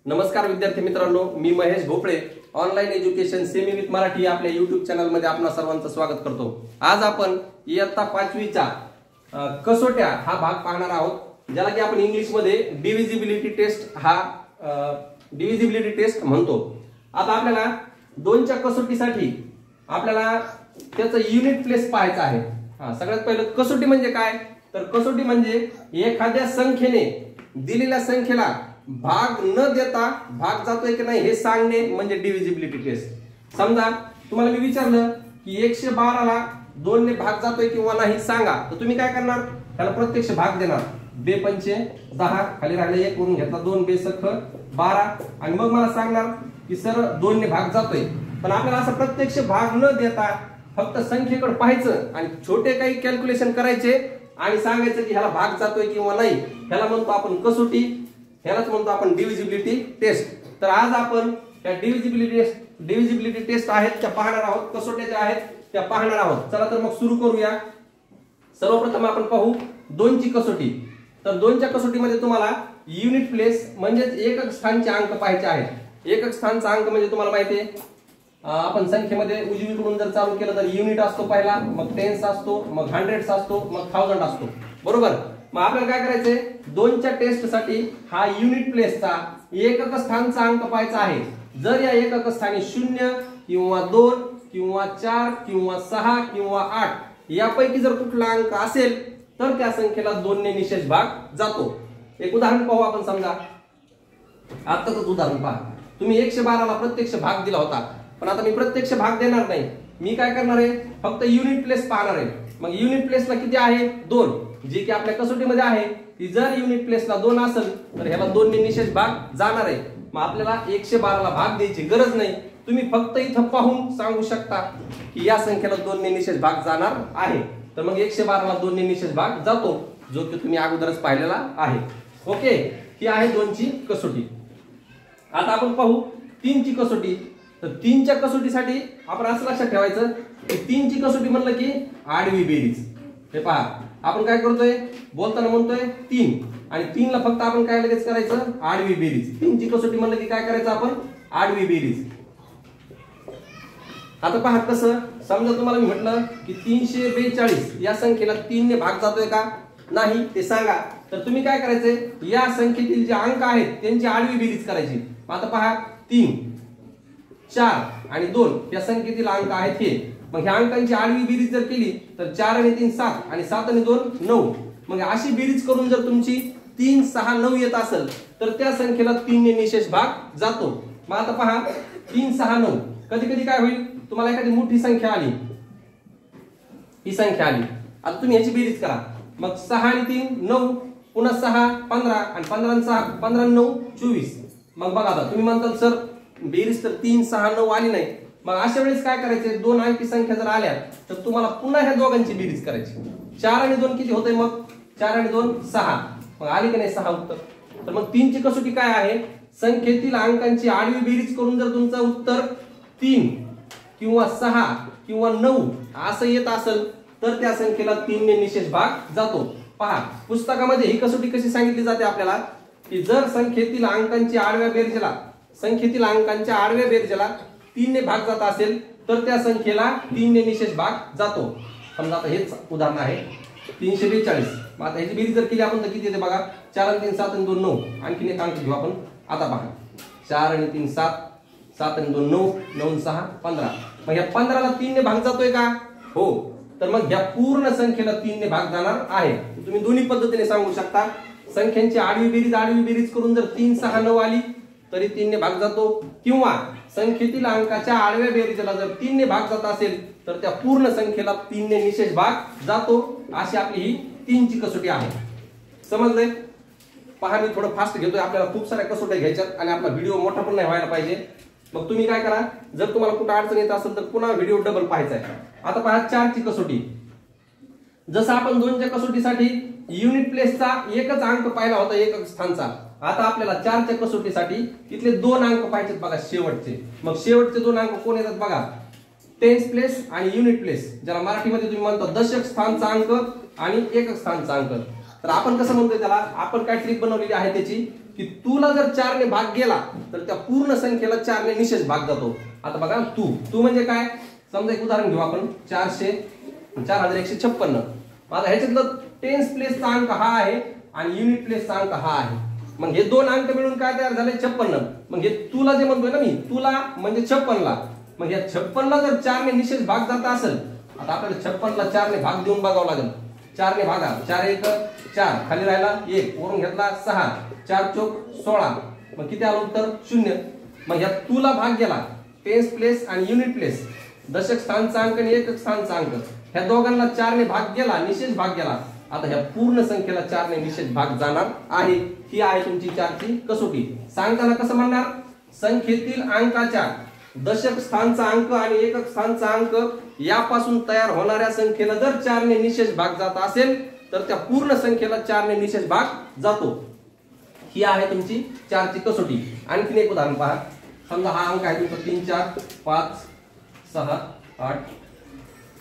नमस्कार विद्यार्थी मित्रांनो, मी महेश भोपळे online education semi with Marathi आपल्या YouTube चॅनल मध्ये आपणा सर्वांचं स्वागत करतो। आज आपण इयत्ता 5वी चा कसोट्या हा भाग पाहणार आहोत, ज्याला की आपण इंग्लिश मध्ये डिव्हिजिबिलिटी टेस्ट म्हणतो। आता आपल्याला 2च्या कसोटीसाठी आपल्याला त्याचं युनिट प्लेस पाहायचं आहे। सगळ्यात पहिलं कसोटी म्हणजे काय, तर कसोटी म्हणजे एखाद्या संख्येने दिलेल्या संख्येला भाग न देता भाग जातोय की नाही हे सांगणे म्हणजे डिव्हिजिबिलिटी टेस्ट। समजा तुम्हाला मी विचारलं की 112 ला 2 ने भाग जातोय किंवा नाही सांगा, तर तुम्ही काय करणार, त्याला प्रत्यक्ष भाग देणार। 2 पंचे 10, खाली राहिले 1 वरून घेतला 2, 2 सख 12 आणि मग मला सांगणार की सर 2 ने भाग जातोय। पण आपल्याला असं प्रत्यक्ष भाग न देता फक्त संख्येकडे पाहायचं आणि छोटे काही कॅल्क्युलेशन करायचे आणि सांगायचं की ह्याला भाग जातोय किंवा नाही। ह्याला म्हणतो आपण कसोटी, ह्यालाच म्हणतो आपण डिव्हिजिबिलिटी टेस्ट। तर आज आपण त्या डिव्हिजिबिलिटी टेस्ट आहेत त्या पाहणार आहोत, कसोट्या ज्या आहेत त्या पाहणार आहोत। चला तर मग सुरू करूया। सर्वप्रथम आपण पाहू 2ची कसोटी। तर 2च्या कसोटीमध्ये तुम्हाला युनिट प्लेस म्हणजे एकक स्थानचे अंक पाहायचे आहेत। एकक स्थानचा अंक म्हणजे तुम्हाला माहिती आहे, आपण संख्येमध्ये उजवीकडून जर चालू केलं तर युनिट असतो पहिला, मग टेन्स असतो, मग हंड्रेड्स असतो, मग थाउजंड असतो, बरोबर। मग आपल्याला काय करायचंय, 2च्या टेस्ट साठी हा युनिट प्लेसचा एकक स्थानचा अंक पाहायचा आहे। जर या एकक स्थानी 0 किंवा 2 किंवा 4 किंवा 6 किंवा 8 यापैकी जर कुठला अंक असेल तर त्या संख्येला 2 ने निशेष भाग जातो। एक उदाहरण पाहू आपण। समजा आताच उदाहरण पहा, तुम्ही 112 ला प्रत्यक्ष भाग दिला होता, पण आता मी प्रत्यक्ष भाग देणार नाही। मी काय करणार आहे, फक्त युनिट प्लेस पाहणार आहे। मग युनिट प्लेसला किती आहे, 2, जे की आपल्या कसोटीमध्ये आहे की जर युनिट प्लेसला 2 असेल तर ह्याला 2 ने निशेष भाग जाणार आहे। मग आपल्याला 112 ला भाग द्यायची गरज नाही, तुम्ही फक्त इथं पाहून सांगू शकता की या संख्येला 2 ने निशेष भाग जाणार आहे। तर मग 112 ला 2 ने निशेष भाग जातो, जो की तुम्ही अगोदरच पाहिलेला आहे। ओके, ही आहे 2ची कसोटी। आता आपण पाहू 3ची कसोटी। तर 3च्या कसोटीसाठी आपण असं लक्षात ठेवायचं की 3ची कसोटी म्हणलं की आडवी बेरीज। हे पहा, आपण काय करतोय, बोलताना म्हणतोय 3 आणि 3 ला फक्त आपण काय लगेच करायचं, आडवी बेरीज। 3ची कसोटी म्हणलं की काय करायचं आपण, आडवी बेरीज। आता पहा कसं, समजा तुम्हाला मी म्हटलं की 342 या संख्येला 3 ने भाग जातोय का नाही ते सांगा, तर तुम्ही काय करायचंय, या संख्येतील जे अंक आहेत त्यांची आडवी बेरीज करायची। आता पहा 3, 4 आणि 2 या संख्येतील अंक आहेत हे। मग ह्या अंकांची आडवी बेरीज जर केली तर 4 आणि 3 7 आणि 7 आणि 2 9। मग अशी बेरीज करून जर तुमची 3 6 9 येत असेल तर त्या संख्येला 3 ने निशेष भाग जातो। मग आता पहा 3 6 9, कधी कधी काय होईल, तुम्हाला एखादी मोठी संख्या आली, ही संख्या आली, आता तुम्ही ह्याची बेरीज करा। मग 6 आणि 3 9, पुन्हा 6 15 आणि 15 आणि 6 15 आणि 9 24। मग बघा आता तुम्ही म्हणताल सर बेरीज तर 3 6 9 आली नाही। मग अशा वेळेस काय करायचे, 2 अंकी संख्या जर आल्या तर तुम्हाला पुन्हा ह्या दोघांची बेरीज करायची। 4 आणि 2 किती होतंय, मग 4 आणि 2 6, मग आली की नाही 6 उत्तर। तर मग 3ची कसोटी काय आहे, संख्येतील अंकांची आडवी बेरीज करून जर तुमचं उत्तर 3 किंवा 6 किंवा 9 असं येत असेल तर त्या संख्येला 3 ने निशेष भाग जातो। पहा पुस्तकामध्ये ही कसोटी कशी सांगितली जाते आपल्याला, की जर संख्येतील अंकांच्या आडव्या बेरजेला 3 ने भाग जात असेल तर त्या संख्येला 3 ने निशेष भाग जातो। समजा आता हेच उदाहरण आहे 342। मग आता ह्याची बेरीज जर केली आपण तर किती येते बघा, 4 आणि 3 7 आणि 2 9। आणखीन एक अंक घेऊ आपण। आता पहा 4 आणि 3 7, 7 आणि 2 9, 9 आणि 6 15। मग ह्या 15 ला 3 ने भाग जातोय का, हो। तर मग ह्या पूर्ण संख्येला 3 ने भाग जाणार आहे। तुम्ही दोन्ही पद्धतीने सांगू शकता, संख्यांची आडवी बेरीज करून जर 3 6 9 आली तरी 3 ने भाग जातो, किंवा संख्येतील अंकाच्या आडव्या बेरीजला जर 3 ने भाग जात असेल तर त्या पूर्ण संख्येला 3 ने निशेष भाग जातो। अशी आपली ही 3ची कसोटी आहे। समजलंय? पहा मी थोडं फास्ट घेतोय, आपल्याला खूप साऱ्या कसोट्या घ्यायच्यात आणि आपला व्हिडिओ मोठा पण नाही व्हायला पाहिजे। मग तुम्ही काय करा, जर तुम्हाला कुठं अडचण येत असेल तर पुन्हा व्हिडिओ डबल पाहायचा आहे। आता पहा 4ची कसोटी। जसं आपण 2च्या कसोटीसाठी युनिट प्लेसचा एकच अंक पाहिला होता एकक स्थानचा, आता आपल्याला 4च्या कसोटीसाठी इथले 2 अंक पाहिजेत बघा शेवटचे। मग शेवटचे 2 अंक कोण येतात बघा, टेन्स प्लेस आणि युनिट प्लेस, ज्याला मराठीमध्ये तुम्ही म्हणता दशक स्थानचा अंक आणि एकक स्थानचा अंक। तर आपण कसं म्हणतोय त्याला, आपण काय ट्रिक बनवलेली आहे त्याची, की तुला जर 4 ने भाग गेला तर त्या पूर्ण संख्येला 4 ने निशेष भाग जातो. आता बघा तू म्हणजे काय, समजा एक उदाहरण घेऊ आपण 4156. आता ह्याच्यातलं टेन्स प्लेसचा अंक हा आहे आणि युनिट प्लेसचा अंक हा आहे. मग हे दोन अंक मिळून काय तयार झाले 56. मग हे तुला जे म्हणतोय ना मी, तुला म्हणजे 56 ला, मग या 56 ला जर 4 ने निशेष भाग जात असेल, आता आपल्याला 56 ला 4 ने भाग देऊन बघावं लागेल. 4 ने भागा, 4 1 4, खाली राहिला 1, वरून घेतला 6, 4 चौक 16, मग किती आलं उत्तर 0. मग या तुला भाग गेला टेन्स प्लेस आणि युनिट प्लेस, दशक स्थानचा अंक आणि एकक स्थानचा अंक, ह्या दोघांना 4 ने भाग गेला, निशेष भाग गेला. आता ह्या पूर्ण संख्येला 4 ने निशेष भाग जाणार आहे. ही आहे तुमची 4 ची कसोटी. सांगताना कसं म्हणणार, संख्येतील अंकाच्या दशक स्थानचा अंक आणि एकक स्थानचा अंक यापासून तयार होणाऱ्या संख्येला जर 4 ने निशेष भाग जात असेल तर त्या पूर्ण संख्येला 4 ने निशेष भाग जातो. ही आहे तुमची 4 ची कसोटी. आणखीन एक उदाहरण पहा. समजा हा अंक आहे तुमचा 3 4 5 6 8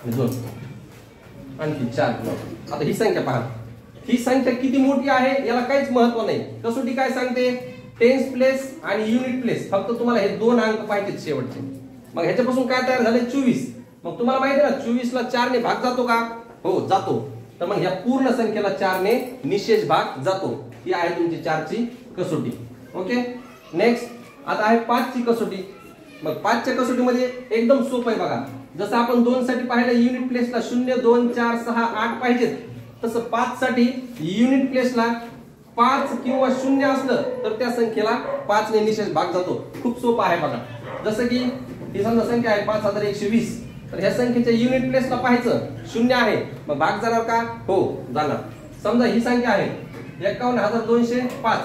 आणि 2, आणखी 4. आता ही संख्या पहा, ही संख्या किती मोठी आहे याला काहीच महत्व नाही. कसोटी काय सांगते, टेन्स प्लेस आणि युनिट प्लेस, फक्त तुम्हाला हे दोन अंक पाहिजेत शेवटचे. मग ह्याच्यापासून काय तयार झाले 24. मग तुम्हाला माहिती आहे ना 24 ला 4 ने भाग जातो का, हो जातो. तर मग ह्या पूर्ण संख्येला 4 ने निशेष भाग जातो. ही आहे तुमची 4 ची कसोटी. ओके, नेक्स्ट आता आहे 5 ची कसोटी. मग 5 च्या कसोटीमध्ये एकदम सोपं आहे बघा. जसं आपण 2 साठी पाहिलं युनिट प्लेसला 0 2 4 6 8 पाहिजेत, तसं 5 साठी युनिट प्लेसला 5 किंवा 0 असलं तर त्या संख्येला 5 ने निशेष भाग जातो. खूप सोपं आहे बघा. जसं की ही समजा संख्या आहे 5120, तर ह्या संख्येच्या युनिट प्लेसला पाहायचं 0 आहे, मग भाग जाणार का, हो जाणार. समजा ही संख्या आहे 51205,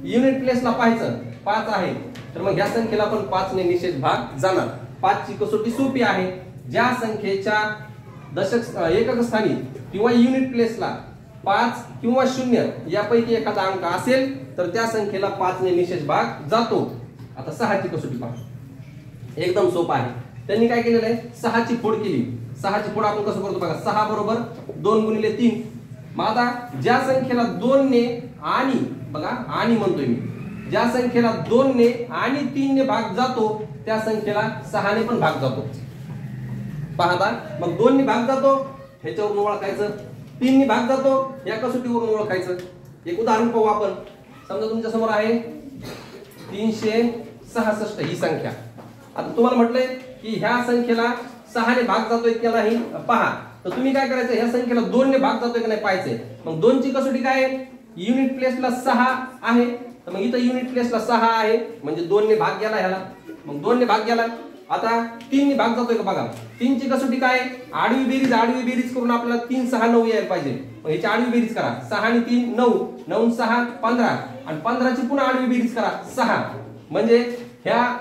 युनिट प्लेसला पाहायचं 5 आहे, तर मग ह्या संख्येला पण 5 ने निशेष भाग जाणार. 5 ची कसोटी सोपी आहे. ज्या संख्येच्या दशक एकक स्थानी किंवा युनिट प्लेसला 5 किंवा 0 यापैकी एखादा अंक असेल तर त्या संख्येला 5 ने निशेष भाग जातो. आता 6 ची कसोटी पहा, एकदम सोपं आहे. त्यांनी काय केलेलं आहे, 6 ची फोड केली. 6 ची फोड आपण कसं करतो बघा, 6 बरोबर 2 गुणिले 3. मग आता ज्या संख्येला 2 ने आणि बघा आणि म्हणतोय मी, ज्या संख्येला 2 ने आणि 3 ने भाग जातो त्या संख्येला 6 ने पण भाग जातो. पाहता, मग 2 ने भाग जातो ह्याच्यावरून ओळखायचं, 3 ने भाग जातो या कसोटीवरून ओळखायचं. एक उदाहरण पाहू आपण. समजा तुमच्या समोर आहे 366 ही संख्या. आता तुम्हाला म्हटलंय की ह्या संख्येला 6 ने भाग जातोय की नाही पहा. तर तुम्ही काय करायचं, ह्या संख्येला 2 ने भाग जातोय की नाही पाहायचंय. मग 2 ची कसोटी काय आहे, युनिट प्लेसला 6 आहे, तर मग इथं युनिट प्लेसला 6 आहे म्हणजे 2 ने भाग गेला ह्याला, मग 2 ने भाग गेला. आता 3 ने भाग जातोय का बघा. 3 ची कसोटी काय, आडवी बेरीज करून आपल्याला 3 6 9 यायला पाहिजे. मग ह्याची आडवी बेरीज करा, 6 आणि 3 9, 9 6 15 आणि 15 ची पुन्हा आडवी बेरीज करा 6, म्हणजे ह्या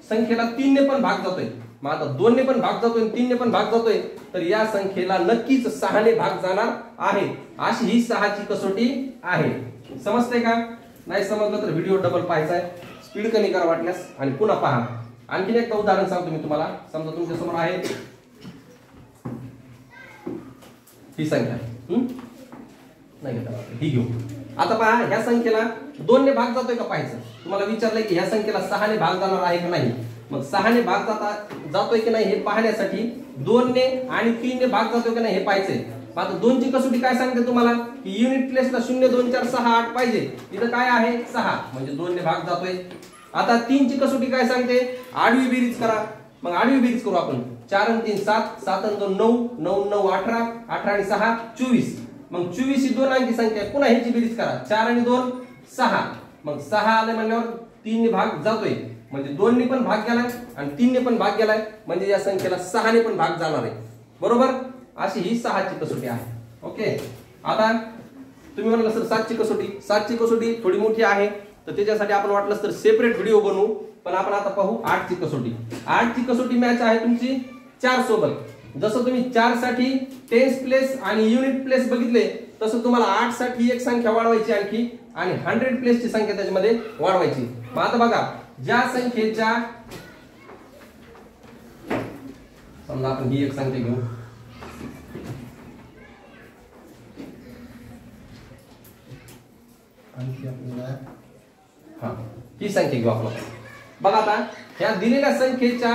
संख्येला 3 ने पण भाग जातोय. मग आता 2 ने पण भाग जातोय, 3 ने पण भाग जातोय, तर या संख्येला नक्कीच 6 ने भाग जाणार आहे. अशी ही 6 ची कसोटी आहे. समजतंय का, नाही समजलं तर व्हिडिओ डबल पाहायचा आहे, स्पीड कमी करा वाटल्यास आणि पुन्हा पहा. आणखीन एक उदाहरण सांगतो मी तुम्हाला. समजा तुमच्या समोर आहे ही संख्या, नाही घेता ही घेऊ. आता पहा, ह्या संख्येला 2 ने भाग जातोय का पाहायचं. तुम्हाला विचारलंय की ह्या संख्येला 6 ने भाग जाणार आहे का नाही. मग 6 ने भाग जातोय की नाही हे पाहण्यासाठी 2 ने आणि 3 ने भाग जातोय की नाही हे पाहायचंय. आता 2 ची कसोटी काय सांगते तुम्हाला की युनिट प्लेसला 0 2 4 6 8 पाहिजे, इथं काय आहे 6 म्हणजे 2 ने भाग जातोय. आता 3 ची कसोटी काय सांगते, आडवी बेरीज करा. मग आडवी बेरीज करू आपण, 4 आणि 3 7, 7 आणि 2 9, 9 9 18, 18 आणि 6 24. मग 24 ही 2 अंकी संख्या आहे, पुन्हा ह्याची बेरीज करा, 4 आणि 2 6. मग 6 आले म्हणल्यावर 3 ने भाग जातोय, म्हणजे 2 ने पण भाग गेलाय आणि 3 ने पण भाग गेलाय, म्हणजे या संख्येला 6 ने पण भाग जाणार आहे. बरोबर, अशी ही 6 ची कसोटी आहे. ओके, आता तुम्ही म्हणाल सर 7 ची कसोटी. 7 ची कसोटी थोडी मोठी आहे, तर त्याच्यासाठी आपण वाटलं तर सेपरेट व्हिडिओ बनवू. पण आपण आता पाहू 8 ची कसोटी. 8 ची कसोटी मॅच आहे तुमची 4 सोबत. जसं तुम्ही 4 साठी टेन्स प्लेस आणि युनिट प्लेस बघितले, तसं तुम्हाला 8 साठी एक संख्या वाढवायची आणखी आणि 100 प्लेसची संख्या त्याच्यामध्ये वाढवायची. मग आता बघा, ज्या संख्येच्या समजा आपण ही एक संख्या घेऊ, आणखी आपल्याला हा ही संख्या घेऊ आपण. बघा आता ह्या दिलेल्या संख्येच्या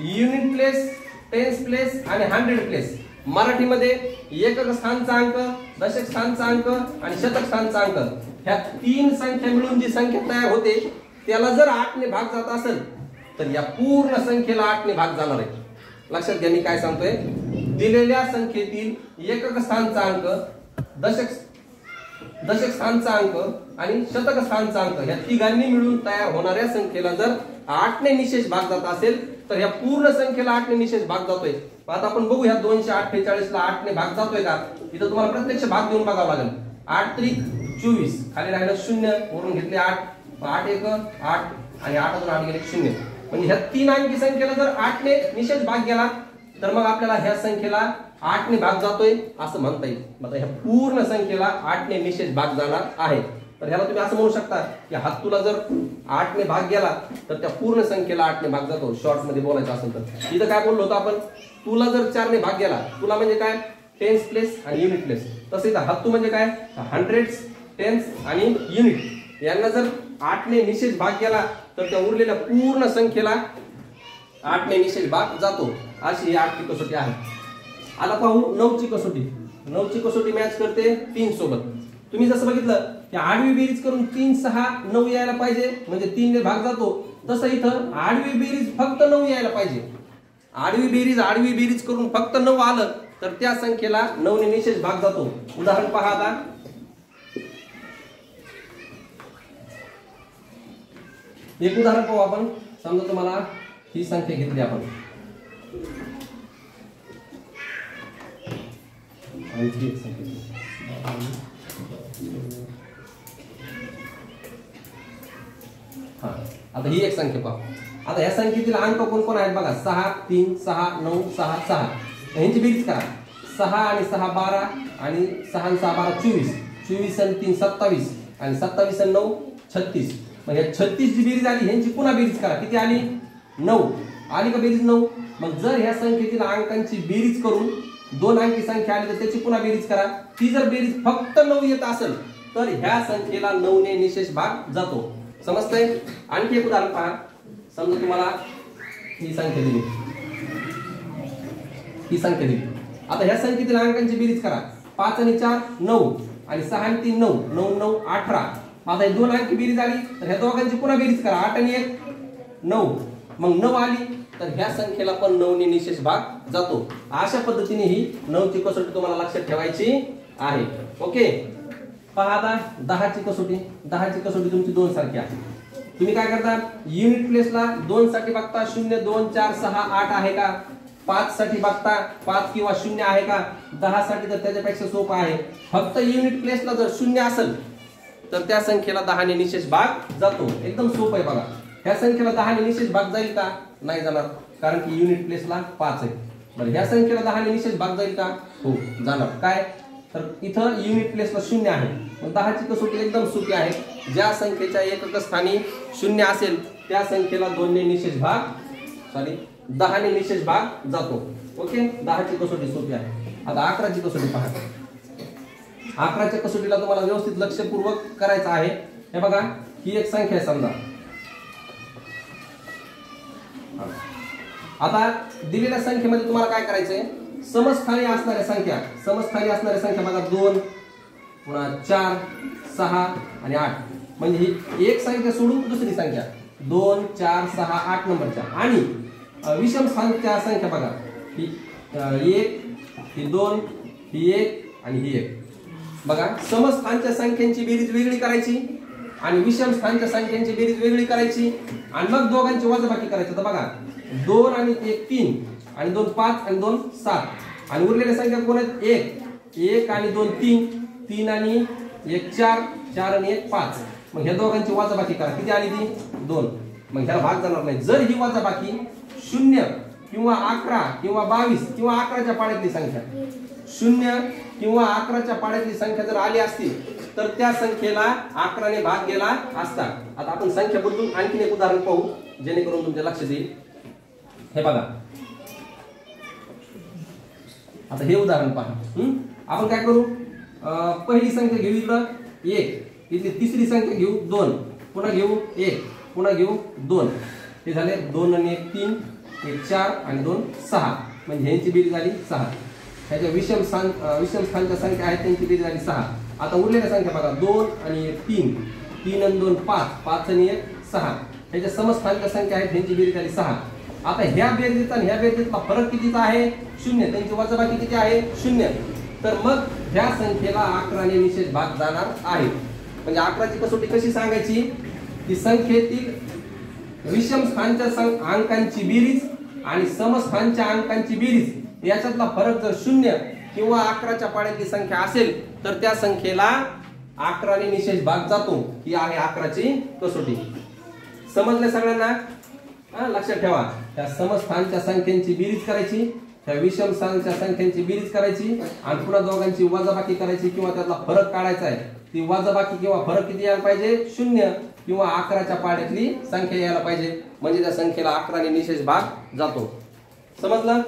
युनिट प्लेस, टेन्स प्लेस आणि 100 प्लेस मराठीमध्ये एकक स्थानचा अंक, दशक स्थानचा अंक आणि शतक स्थानचा अंक ह्या 3 संख्या मिळून जी संख्या तयार होते त्याला जर 8 ने भाग जात असेल तर या पूर्ण संख्येला 8 ने भाग जाणार आहे. लक्षात घ्या मी काय सांगतोय. दिलेल्या संख्येतील एकक स्थानचा अंक, दशक स्थानचा अंक आणि शतक स्थानचा अंक ह्या तिघांनी मिळून तयार होणाऱ्या संख्येला जर 8 ने निशेष भाग जात असेल तर ह्या पूर्ण संख्येला 8 ने निशेष भाग जातोय. आता आपण बघू ह्या 248 ला 8 ने भाग जातोय का. इथं तुम्हाला प्रत्यक्ष भाग देऊन बघावं लागेल. 8 त्रिक 24, खाली राहिलं 0, वरून घेतले 8, 8 1 8 आणि 8 2 8 गेले 0. म्हणजे ह्या 3 अंकी संख्येला जर 8 ने निशेष भाग गेला तर मग आपल्याला ह्या संख्येला 8 ने भाग जातोय असं म्हणता येईल. आता ह्या पूर्ण संख्येला 8 ने निशेष भाग जाणार आहे. तर ह्याला तुम्ही असं म्हणू शकता की हातूला जर 8 ने भाग गेला तर त्या पूर्ण संख्येला 8 ने भाग जातो. शॉर्ट मध्ये बोलायचं असेल तर इथं काय बोललो होतो आपण, तुला जर 4 ने भाग गेला, तुला म्हणजे काय टेन्स प्लेस आणि युनिट प्लेस. तसेच हातू म्हणजे काय हंड्रेड्स, टेन्स आणि युनिट यांना जर 8 ने निशेष भाग गेला तर त्या उरलेल्या पूर्ण संख्येला 8 ने निशेष भाग जातो. अशी ही 8 ची कसोटी आहे. आता पाहू 9 ची कसोटी. 9 ची कसोटी मॅच करते 3 सोबत. तुम्ही जसं बघितलं की आडवी बेरीज करून 3 6 9 यायला पाहिजे म्हणजे 3 ने भाग जातो. तसं इथं आडवी बेरीज फक्त 9 यायला पाहिजे. आडवी बेरीज करून फक्त 9 आलं तर त्या संख्येला 9 ने निशेष भाग जातो. उदाहरण पहा आता. एक उदाहरण पाहू आपण. समजा तुम्हाला ही संख्या घेतली आपण, आणखी एक संख्या. हा आता ही एक संख्या पाहू. आता या संख्येतील अंक कोण कोण आहेत बघा. 6 3 6 9 6 6 यांची बेरीज करा. 6 आणि 6 12 आणि 6 आणि 6 12 24, 24 आणि 3 27 आणि 27 आणि 9 36. मग या 36 जी बेरीज आली ह्यांची पुन्हा बेरीज करा. किती आली 9 आली का बेरीज 9. मग जर ह्या संख्येतील अंकांची बेरीज करून 2 अंकी संख्या आली तर त्याची पुन्हा बेरीज करा. ती जर बेरीज फक्त 9 येत असेल तर ह्या संख्येला 9 ने निशेष भाग जातो. समजतंय. आणखी एक उदाहरण पहा. समजा तुम्हाला ही संख्या दिली, ही संख्या दिली. आता ह्या संख्येतील अंकांची बेरीज करा. 5 आणि 4 9 आणि 6 आणि 3 9 9 9 18. आता हे 2 अंकी बेरीज आली तर ह्या दोघांची पुन्हा बेरीज करा. 8 आणि 1 9. मग 9 आली तर ह्या संख्येला पण 9 ने निशेष भाग जातो. अशा पद्धतीने ही 9 ची कसोटी तुम्हाला लक्षात ठेवायची आहे. ओके. पहा आता 10 ची कसोटी. 10 ची कसोटी तुमची 2 सारखी आहे. तुम्ही काय करता युनिट प्लेसला 2 साठी बघता 0 2 4 6 8 आहे का. 5 साठी बघता 5 किंवा 0 आहे का. 10 साठी तर त्याच्यापेक्षा सोपं आहे. फक्त युनिट प्लेसला जर 0 असेल तर त्या संख्येला 10 ने निशेष भाग जातो. एकदम सोपं आहे बघा. ह्या संख्येला 10 ने निशेष भाग जाईल का. नाही जाणार कारण की युनिट प्लेसला 5 आहे. बरं ह्या संख्येला 10 ने निशेष भाग जाईल का. हो जाणार. काय तर इथं युनिट प्लेसला 0 आहे. मग 10 ची कसोटी एकदम सोपी आहे. ज्या संख्येच्या एकक स्थानी 0 असेल त्या संख्येला 2 ने निशेष भाग 10 ने निशेष भाग जातो. ओके. 10 ची कसोटी सोपी आहे. आता 11 ची कसोटी पहा. 11 च्या कसोटीला तुम्हाला व्यवस्थित लक्षपूर्वक करायचं आहे. हे बघा ही एक संख्या आहे समजा. आता दिलेल्या संख्येमध्ये तुम्हाला काय करायचंय समस्थानी असणाऱ्या संख्या बघा 2 पुन्हा 4 6 आणि 8. म्हणजे ही एक संख्या सोडून दुसरी संख्या 2 4 6 8 नंबरच्या. आणि विषम स्थानच्या संख्या बघा ही 1 ही 2 ही 1 आणि ही 1. बघा समस्थानच्या संख्यांची बेरीज वेगळी करायची आणि विषम स्थानच्या संख्यांची बेरीज वेगळी करायची आणि मग दोघांची वजाबाकी करायची. तर बघा 2 आणि 1 3 आणि 2 5 आणि 2 7 आणि उरलेल्या संख्या कोण आहेत 1 आणि 2 3 3 आणि 1 4 4 आणि 1 5. मग ह्या दोघांची वजाबाकी करा. किती आली ती 2. मग ह्याला भाग जाणार नाही. जर ही वजाबाकी 0 किंवा 11 किंवा 22 किंवा 11च्या पाड्यातली संख्या 0 किंवा 11च्या पाड्यातली संख्या जर आली असती तर त्या संख्येला 11 ने भाग गेला असता. आता आपण संख्या बदलून आणखीन एक उदाहरण पाहू जेणेकरून तुमच्या लक्षात येईल. हे बघा आता हे उदाहरण पहा. आपण काय करू पहिली संख्या घेऊ इकडं 1, इथली तिसरी संख्या घेऊ 2 पुन्हा घेऊ 1, पुन्हा घेऊ 2, हे झाले 2 आणि 1 3, 1 4 आणि 2 6, म्हणजे ह्यांची बेरीज झाली 6. ह्याच्या विषम स्थानच्या संख्या आहेत त्यांची बेरीज झाली 6. आता उरलेल्या संख्या बघा 2 आणि 1 3, 3 आणि 2 5, 5 आणि 1 6, ह्याच्या समस्थानिक संख्या आहेत ह्यांची बेरीज झाली 6. आता ह्या बेरीज आणि ह्या बेरीजचा फरक कितीचा आहे 0, त्यांची वजाबाकी किती आहे 0. तर मग ह्या संख्येला 11 ने निशेष भाग जाणार आहे. म्हणजे 11ची कसोटी कशी सांगायची की संख्येतील विषम स्थानच्या अंकांची बेरीज आणि समस्थानच्या अंकांची बेरीज याच्यातला फरक जर 0 किंवा 11च्या पाड्यातली संख्या असेल तर त्या संख्येला 11 ने निशेष भाग जातो. ही आहे 11ची कसोटी. समजले सगळ्यांना? लक्षात ठेवा, त्या समस्थानच्या संख्यांची बेरीज करायची, त्या विषम स्थानच्या संख्यांची बेरीज करायची आणि पुन्हा दोघांची वजाबाकी करायची किंवा त्यातला फरक काढायचा आहे. ती वजाबाकी किंवा फरक किती यायला पाहिजे 0 किंवा 11च्या पाड्यातली संख्या यायला पाहिजे, म्हणजे त्या संख्येला 11 ने निशेष भाग जातो. समजलं?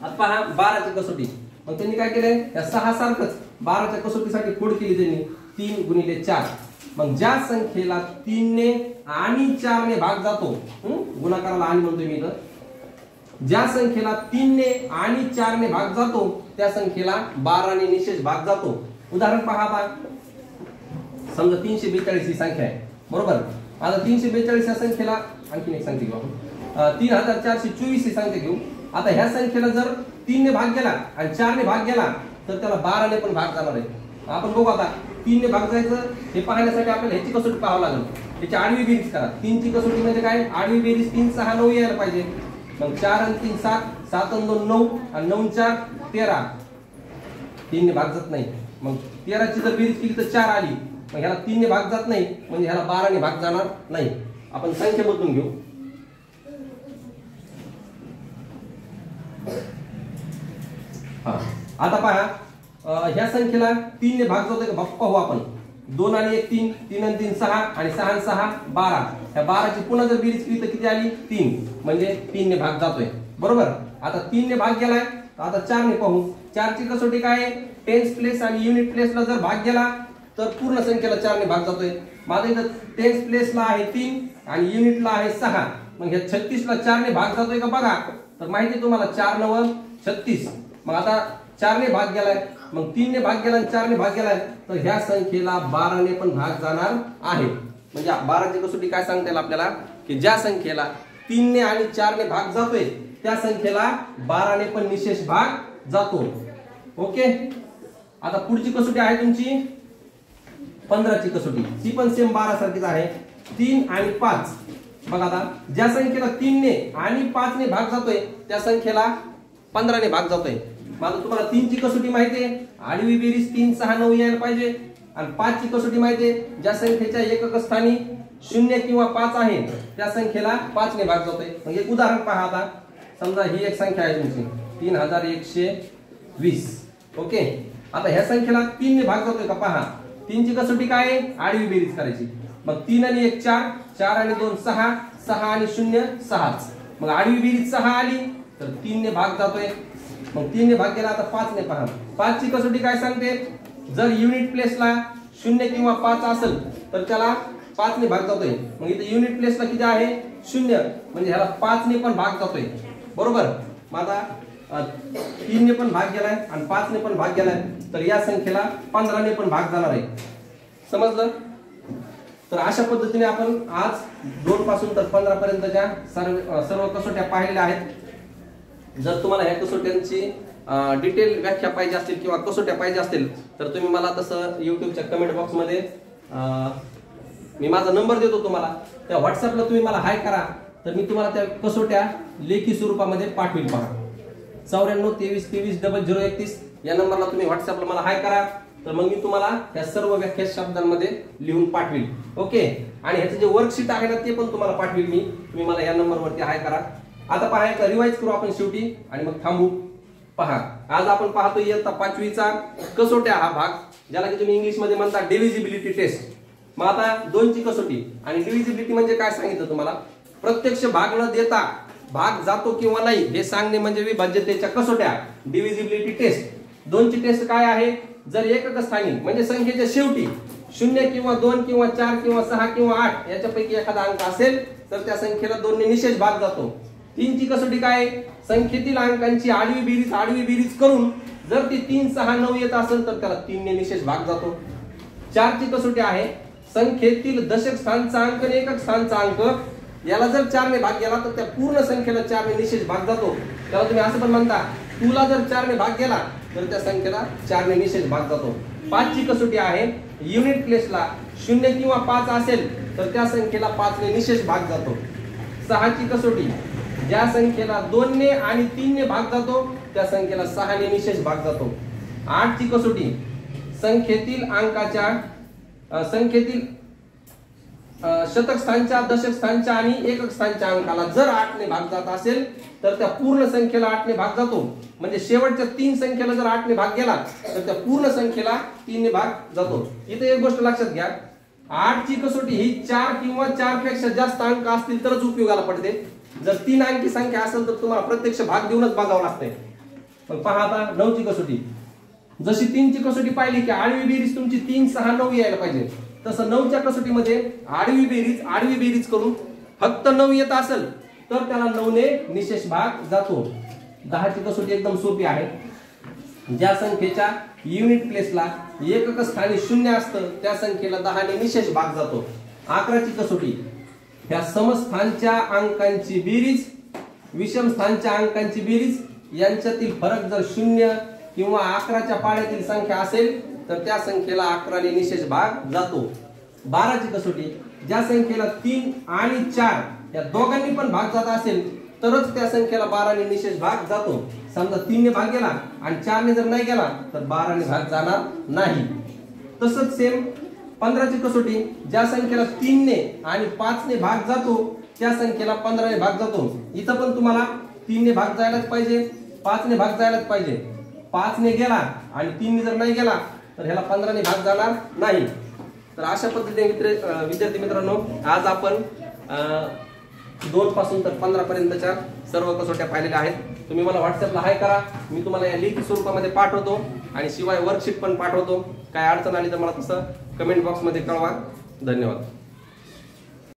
आता पहा 12ची कसोटी. मग त्यांनी काय केलंय, त्या 6 सारखंच 12च्या कसोटीसाठी फोड केली त्यांनी 3 गुणिले 4. मग ज्या संख्येला 3 ने आणि 4 ने भाग जातो, गुणाकाराला आणि म्हणतोय मी इथं, ज्या संख्येला 3 ने आणि 4 ने भाग जातो त्या संख्येला 12 ने निशेष भाग जातो. उदाहरण पहा आता, समजा 342 ही संख्या आहे, बरोबर. आता 342 या संख्येला आणखी एक संख्या घेऊ आपण, 3424 ही संख्या घेऊ. आता ह्या संख्येला जर 3 ने भाग गेला आणि 4 ने भाग गेला तर त्याला 12 ने पण भाग जाणार आहे. आपण बघू आता 3 ने भाग जायचं हे पाहण्यासाठी आपल्याला ह्याची कसोटी पाहावं लागेल. त्याची आडवी बेरीज करा. 3 ची कसोटी म्हणजे काय, आडवी बेरीज 3 6 9 यायला पाहिजे. मग 4 आणि 3 7, 7 आणि 2 9 आणि 9 4 13. 3 ने भाग जात नाही. मग 13ची जर बेरीज केली तर 4 आली, मग ह्याला 3 ने भाग जात नाही, म्हणजे ह्याला 12 ने भाग जाणार नाही. आपण संख्या बदलून घेऊ. आता पहा, ह्या संख्येला 3 ने भाग जातोय का पाहू आपण. 2 आणि 1 3, 3 आणि 3 6 आणि 6 आणि 6 12. ह्या 12ची पुन्हा जर बेरीज केली तर किती आली 3, म्हणजे 3 ने भाग जातोय, बरोबर. आता 3 ने भाग गेलाय, आता 4 ने पाहू. 4 ची कसोटी काय आहे, टेन्स प्लेस आणि युनिट प्लेसला जर भाग गेला तर पूर्ण संख्येला 4 ने भाग जातोय. माझा इथं टेन्स प्लेसला आहे 3 आणि युनिटला आहे 6. मग ह्या 36 ला 4 ने भाग जातोय का बघा. तर माहिती तुम्हाला 4 9 36. मग आता 4 ने भाग गेलाय, मग 3 ने भाग गेला आणि 4 ने भाग गेलाय, तर ह्या संख्येला 12 ने पण भाग जाणार आहे. म्हणजे 12ची कसोटी काय सांगता येईल आपल्याला की ज्या संख्येला 3 ने आणि 4 ने भाग जातोय त्या संख्येला 12 ने पण निशेष भाग जातो. ओके. आता पुढची कसोटी आहे तुमची 15ची कसोटी. ती पण सेम 12 सारखीच आहे. 3 आणि 5. बघा आता ज्या संख्येला 3 ने आणि 5 ने भाग जातोय त्या संख्येला 15 ने भाग जातोय. मला तुम्हाला 3 ची कसोटी माहिती आहे, आडवी बेरीज 3 6 9 यायला पाहिजे. आणि 5 ची कसोटी माहिती आहे, ज्या संख्येच्या एकक स्थानी 0 किंवा 5 आहे त्या संख्येला 5 ने भाग जातोय. मग एक उदाहरण पहा. आता समजा ही एक संख्या आहे तुमची 3120. ओके. आता ह्या संख्येला 3 ने भाग जातोय का पहा. 3 ची कसोटी काय आहे, आडवी बेरीज करायची. मग 3 आणि 1 4, 4 आणि 2 6, 6 आणि 0 6. मग आडवी बेरीज 6 आली तर 3 ने भाग जातोय. मग 3 ने भाग केला. आता 5 ने पहा. 5 ची कसोटी काय सांगते, जर युनिट प्लेसला 0 किंवा 5 असेल तर त्याला 5 ने भाग जातोय. मग इथे युनिट प्लेसला किती आहे 0, म्हणजे ह्याला 5 ने पण भाग जातोय, बरोबर. माझा 3 ने पण भाग गेलाय आणि 5 ने पण भाग गेलाय, तर या संख्येला 15 ने पण भाग जाणार आहे. समजलं? तर अशा पद्धतीने आपण आज 2 पासून तर 15 पर्यंतच्या सर्व कसोट्या पाहिलेल्या आहेत. जर तुम्हाला ह्या कसोट्यांची डिटेल व्याख्या पाहिजे असतील किंवा कसोट्या पाहिजे असतील तर तुम्ही मला तसं युट्यूबच्या कमेंट बॉक्समध्ये मी माझा नंबर देतो तुम्हाला, त्या व्हॉट्सअपला तुम्ही मला हाय करा, तर मी तुम्हाला त्या कसोट्या लेखी स्वरूपामध्ये पाठवील. पहा 94 23 23 0031 या नंबरला तुम्ही व्हॉट्सअपला मला हाय करा, तर मग मी तुम्हाला त्या सर्व व्याख्या शब्दांमध्ये लिहून पाठवील. ओके. आणि ह्याचं जे वर्कशीट आहे ना ते पण तुम्हाला पाठवील मी. तुम्ही मला या नंबरवरती हाय करा. आता पहा एक रिवाइज करू आपण शेवटी आणि मग थांबू. पहा आज आपण पाहतो इयत्ता 5वीचा कसोट्या हा भाग, ज्याला की तुम्ही इंग्लिश मध्ये म्हणता डिव्हिजिबिलिटी टेस्ट. मग आता 2 ची कसोटी. आणि डिव्हिजिबिलिटी म्हणजे काय सांगितलं तुम्हाला, प्रत्यक्ष भाग न देता भाग जातो किंवा नाही हे सांगणे म्हणजे विभाज्यतेच्या कसोट्या, डिव्हिजिबिलिटी टेस्ट. 2 ची टेस्ट काय आहे, जर एकक स्थानी म्हणजे संख्येच्या शेवटी 0 किंवा 2 किंवा 4 किंवा 6 किंवा 8 याच्यापैकी एखादा अंक असेल तर त्या संख्येला 2 ने निशेष भाग जातो. 3 ची कसोटी काय? संख्येतील अंकांची आडवी बेरीज करून जर ती 3, 6, 9 येत असेल तर त्याला 3 ने निशेष भाग जातो. 4 ची कसोटी आहे संख्येतील दशक स्थानचा अंक आणि एकक स्थानचा अंक याला जर 4 ने भाग गेला तर त्या पूर्ण संख्येला 4 ने निशेष भाग जातो. त्याला तुम्ही असं पण म्हणता तुला जर 4 ने भाग गेला तर त्या संख्येला 4 ने निशेष भाग जातो. 5 ची कसोटी आहे युनिट प्लेसला 0 किंवा 5 असेल तर त्या संख्येला 5 ने निशेष भाग जातो. 6 ची कसोटी ज्या संख्येला 2 ने आणि 3 ने भाग जातो त्या संख्येला 6 ने निशेष भाग जातो. 8 ची कसोटी संख्येतील शतक स्थानच्या, दशक स्थानच्या आणि एकक स्थानच्या अंकाला जर 8 ने भाग जात असेल तर त्या पूर्ण संख्येला 8 ने भाग जातो. म्हणजे शेवटच्या 3 संख्येला जर 8 ने भाग गेला तर त्या पूर्ण संख्येला 3 ने भाग जातो. इथे एक गोष्ट लक्षात घ्या, 8 ची कसोटी ही 4 किंवा 4 पेक्षा जास्त अंक असतील तरच उपयोगाला पडते. जर 3 अंकी संख्या असेल तर तुम्हाला प्रत्यक्ष भाग देऊनच बघावं लागतंय. पण पहा आता 9 ची कसोटी, जशी 3 ची कसोटी पाहिली की आडवी बेरीज तुमची 3, 6, 9 यायला पाहिजे, तसं 9 च्या कसोटीमध्ये आडवी बेरीज करून फक्त 9 येत असेल तर त्याला 9 ने निशेष भाग जातो. 10 ची कसोटी एकदम सोपी आहे. ज्या संख्येच्या युनिट प्लेसला एकक स्थानी 0 असतं त्या संख्येला 10 ने निशेष भाग जातो. 11 ची कसोटी ह्या समस्थानच्या अंकांची बेरीज, विषम स्थानच्या अंकांची बेरीज यांच्यातील फरक जर 0 किंवा 11च्या पाड्यातील संख्या असेल तर त्या संख्येला 11 ने निशेष भाग जातो. 12 ची कसोटी ज्या संख्येला 3 आणि 4 या दोघांनी पण भाग जात असेल तरच त्या संख्येला 12 ने निशेष भाग जातो. समजा 3 ने भाग गेला आणि 4 ने जर नाही गेला तर 12 ने भाग जाणार नाही. तसंच सेम 15 ची कसोटी ज्या संख्येला 3 ने आणि 5 ने भाग जातो त्या संख्येला 15 ने भाग जातो. इथं पण तुम्हाला 3 ने भाग जायलाच पाहिजे, 5 ने भाग जायलाच पाहिजे. 5 ने गेला आणि 3 ने जर नाही गेला तर ह्याला 15 ने भाग जाणार नाही. तर अशा पद्धतीने विद्यार्थी मित्रांनो आज आपण 2 पासून तर 15 पर्यंतच्या सर्व कसोट्या पाहिलेल्या आहेत. तुम्ही मला व्हॉट्सअपला हाय करा, मी तुम्हाला या लिखित स्वरूपामध्ये पाठवतो आणि शिवाय वर्कशीट पण पाठवतो. काय अडचण आली तर मला तसं कमेंट बॉक्समध्ये कळवा. धन्यवाद.